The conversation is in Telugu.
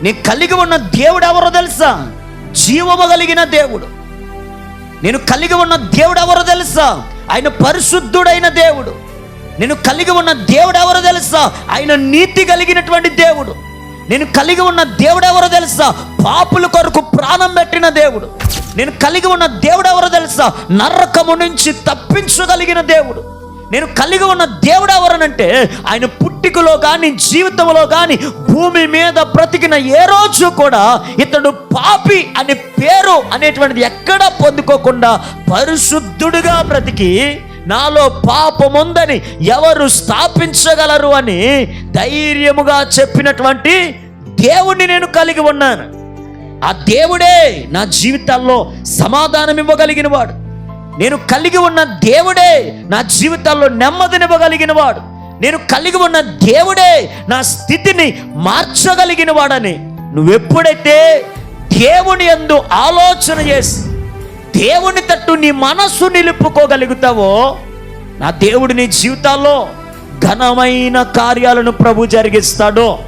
నేను కలిగి ఉన్న దేవుడు ఎవరో తెలుసా? జీవము కలిగిన దేవుడు. నేను కలిగి ఉన్న దేవుడు ఎవరో తెలుసా? ఆయన పరిశుద్ధుడైన దేవుడు. నేను కలిగి ఉన్న దేవుడు ఎవరో తెలుసా? ఆయన నీతి కలిగినటువంటి దేవుడు. నేను కలిగి ఉన్న దేవుడు ఎవరో తెలుసా? పాపుల కొరకు ప్రాణం పెట్టిన దేవుడు. నేను కలిగి ఉన్న దేవుడు ఎవరో తెలుసా? నరకము నుంచి తప్పించగలిగిన దేవుడు. నేను కలిగి ఉన్న దేవుడు ఎవరనంటే, ఆయన పుట్టికలో కానీ జీవితంలో కానీ భూమి మీద బ్రతికిన ఏ రోజు కూడా ఇతడు పాపి అనే పేరు అనేటువంటిది ఎక్కడా పొందుకోకుండా పరిశుద్ధుడుగా బ్రతికి నాలో పాపముందని ఎవరు స్థాపించగలరు అని ధైర్యముగా చెప్పినటువంటి దేవుణ్ణి నేను కలిగి ఉన్నాను. ఆ దేవుడే నా జీవితాల్లో సమాధానం ఇవ్వగలిగిన వాడు. నేను కలిగి ఉన్న దేవుడే నా జీవితాల్లో నెమ్మదినివ్వగలిగిన వాడు. నేను కలిగి ఉన్న దేవుడే నా స్థితిని మార్చగలిగిన వాడని నువ్వెప్పుడైతే దేవుని యందు ఆలోచన చేసి దేవుని తట్టు నీ మనస్సు నిలుపుకోగలుగుతావో, నా దేవుడు నీ జీవితాల్లో ఘనమైన కార్యాలను ప్రభు జరిగిస్తాడు.